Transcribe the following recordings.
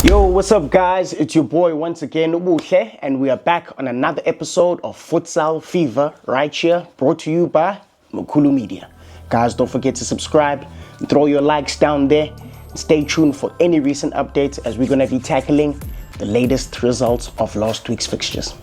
Yo, what's up guys? It's your boy once again, Buhle, and we are back on another episode of Futsal Fever right here, brought to you by Moukulu Media. Guys, don't forget to subscribe, throw your likes down there, and stay tuned for any recent updates as we're going to be tackling the latest results of last week's fixtures.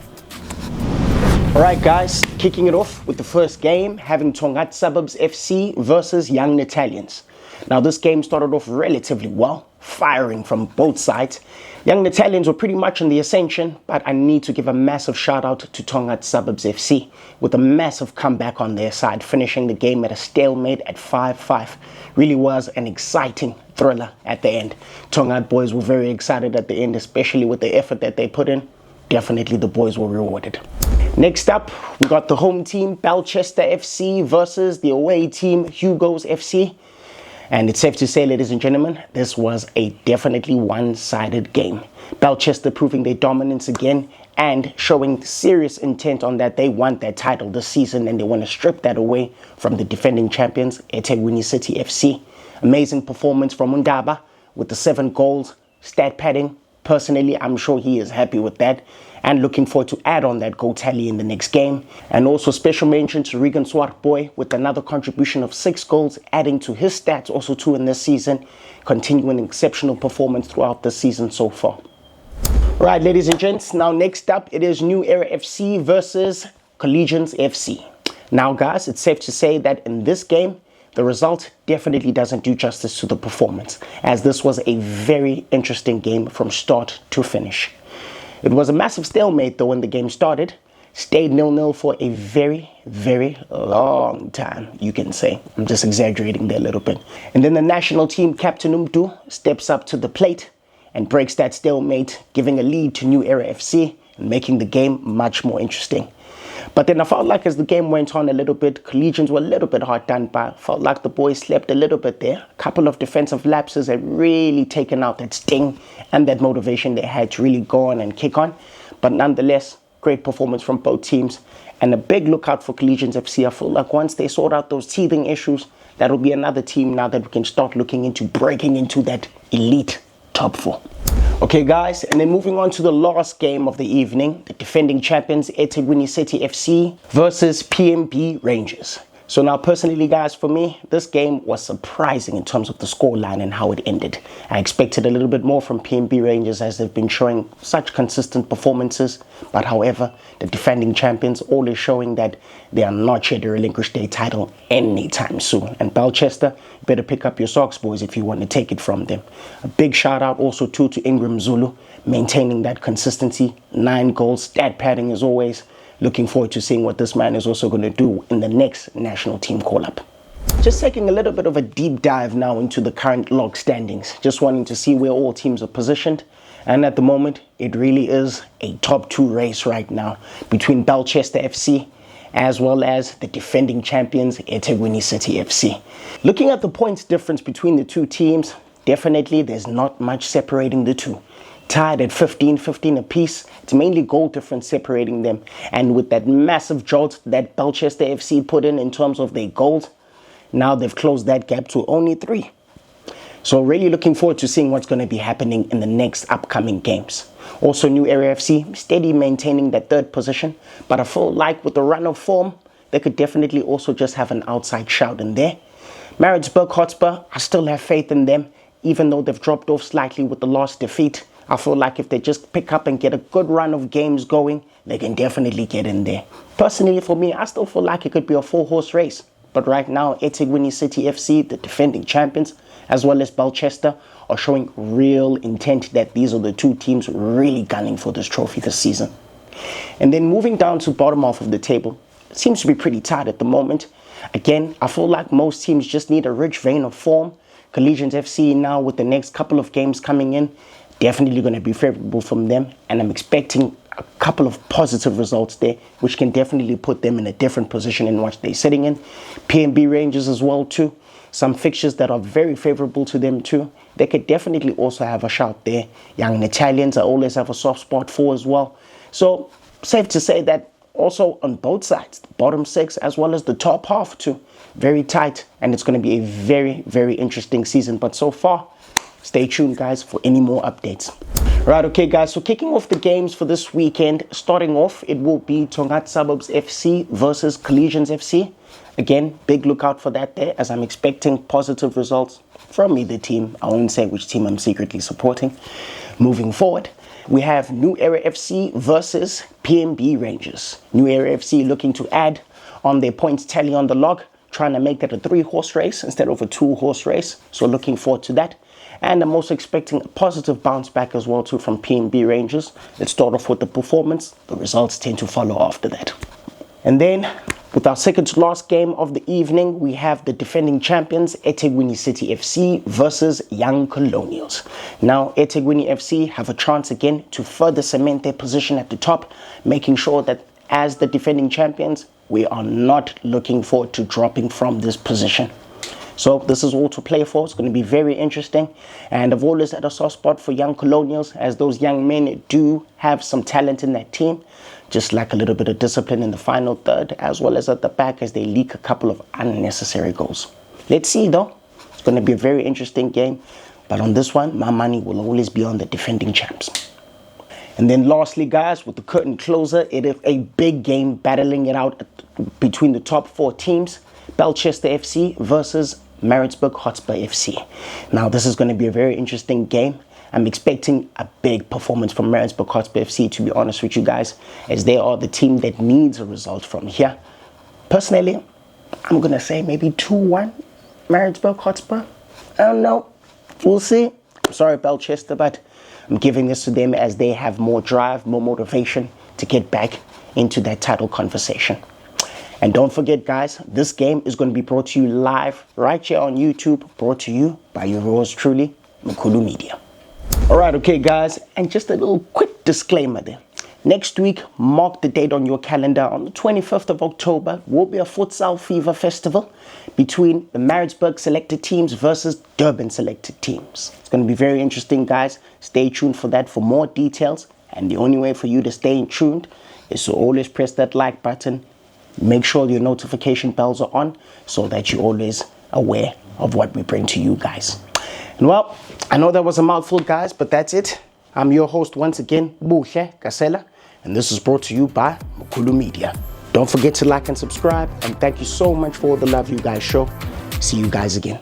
Alright guys, kicking it off with the first game, having Tongaat Suburbs FC versus Young Italians. Now this game started off relatively well, firing from both sides. Young Italians were pretty much on the ascension, but I need to give a massive shout out to Tongaat Suburbs FC with a massive comeback on their side, finishing the game at a stalemate at 5-5. Really was an exciting thriller at the end. Tongaat boys were very excited at the end, especially with the effort that they put in. Definitely the boys were rewarded. Next up, we got the home team Belchester FC versus the away team Hugo's FC. And it's safe to say, ladies and gentlemen, this was a definitely one-sided game. Belchester proving their dominance again and showing serious intent on that they want that title this season and they want to strip that away from the defending champions, eThekwini City FC. Amazing performance from Undaba with the 7 goals, stat padding. Personally, I'm sure he is happy with that and looking forward to add on that goal tally in the next game. And also special mention to Regan Swartboy with another contribution of 6 goals, adding to his stats, also 2 in this season, continuing an exceptional performance throughout the season so far. Right, ladies and gents, now next up, it is New Era FC versus Collegians FC. Now guys, it's safe to say that in this game, the result definitely doesn't do justice to the performance, as this was a very interesting game from start to finish. It was a massive stalemate though when the game started. Stayed 0-0 for a very, very long time, you can say. I'm just exaggerating there a little bit. And then the national team captain Umdu steps up to the plate and breaks that stalemate, giving a lead to New Era FC and making the game much more interesting. But then I felt like as the game went on a little bit, Collegians were a little bit hard done by. Felt like the boys slept a little bit there. A couple of defensive lapses had really taken out that sting and that motivation they had to really go on and kick on. But nonetheless, great performance from both teams. And a big lookout for Collegians FC. I feel like once they sort out those teething issues, that'll be another team now that we can start looking into breaking into that elite top 4. Okay guys, and then moving on to the last game of the evening, the defending champions eThekwini City FC versus PMB Rangers. So now personally guys, for me, this game was surprising in terms of the scoreline and how it ended. I expected a little bit more from PMB Rangers as they've been showing such consistent performances. But however, the defending champions always showing that they are not here to relinquish their title anytime soon. And Belchester, better pick up your socks boys if you want to take it from them. A big shout out also to Ingram Zulu, maintaining that consistency, 9 goals, stat padding as always. Looking forward to seeing what this man is also going to do in the next national team call-up. Just taking a little bit of a deep dive now into the current log standings. Just wanting to see where all teams are positioned. And at the moment, it really is a top 2 race right now between Belchester FC as well as the defending champions eThekwini City FC. Looking at the points difference between the two teams, definitely there's not much separating the two. Tied at 15 apiece. It's mainly goal difference separating them. And with that massive jolt that Belchester FC put in terms of their goals, now they've closed that gap to only 3. So really looking forward to seeing what's going to be happening in the next upcoming games. Also New Era FC steady maintaining that 3rd position. But I feel like with the run of form, they could definitely also just have an outside shout in there. Maritzburg Hotspur, I still have faith in them, even though they've dropped off slightly with the last defeat. I feel like if they just pick up and get a good run of games going, they can definitely get in there. Personally, for me, I still feel like it could be a 4-horse race. But right now, eThekwini City FC, the defending champions, as well as Belchester, are showing real intent that these are the 2 teams really gunning for this trophy this season. And then moving down to bottom half of the table, it seems to be pretty tight at the moment. Again, I feel like most teams just need a rich vein of form. Collegians FC now with the next couple of games coming in, definitely going to be favorable from them, and I'm expecting a couple of positive results there, which can definitely put them in a different position in what they're sitting in. PMB Rangers as well too. Some fixtures that are very favorable to them too. They could definitely also have a shout there. Young Italians I always have a soft spot for as well. So safe to say that also on both sides, the bottom 6 as well as the top half too, very tight, and it's going to be a very, very interesting season. But so far, stay tuned guys for any more updates. Right, okay guys, so kicking off the games for this weekend, starting off, it will be Tongat Suburbs FC versus Collegians FC. Again, big lookout for that there, as I'm expecting positive results from either team. I won't say which team I'm secretly supporting. Moving forward, we have New Era FC versus PMB Rangers. New Era FC looking to add on their points tally on the log, trying to make that a 3-horse race instead of a 2-horse race. So looking forward to that. And I'm also expecting a positive bounce back as well too from PMB Rangers. Let's start off with the performance. The results tend to follow after that. And then with our second to last game of the evening, we have the defending champions eThekwini City FC versus Young Colonials. Now eThekwini FC have a chance again to further cement their position at the top, making sure that as the defending champions, we are not looking forward to dropping from this position. So this is all to play for. It's going to be very interesting. And I've always had a soft spot for Young Colonials, as those young men do have some talent in that team. Just lack a little bit of discipline in the final third, as well as at the back, as they leak a couple of unnecessary goals. Let's see though. It's going to be a very interesting game. But on this one, my money will always be on the defending champs. And then lastly, guys, with the curtain closer, it is a big game battling it out between the top 4 teams. Belchester FC versus Maritzburg Hotspur FC. Now, this is going to be a very interesting game. I'm expecting a big performance from Maritzburg Hotspur FC, to be honest with you guys, as they are the team that needs a result from here. Personally, I'm going to say maybe 2-1 Maritzburg Hotspur. I don't know. We'll see. I'm sorry, Belchester, but I'm giving this to them as they have more drive, more motivation to get back into that title conversation. And don't forget, guys, this game is going to be brought to you live right here on YouTube, brought to you by yours truly, Moukulu Media. All right, okay, guys, and just a little quick disclaimer there. Next week, mark the date on your calendar. On the 25th of October, will be a Futsal Fever festival between the Maritzburg selected teams versus Durban selected teams. It's going to be very interesting, guys. Stay tuned for that for more details. And the only way for you to stay tuned is to always press that like button. Make sure your notification bells are on so that you're always aware of what we bring to you guys. And well, I know that was a mouthful, guys, but that's it. I'm your host once again, Buhle Gasela, and this is brought to you by Moukulu Media. Don't forget to like and subscribe, and thank you so much for all the love you guys show. See you guys again.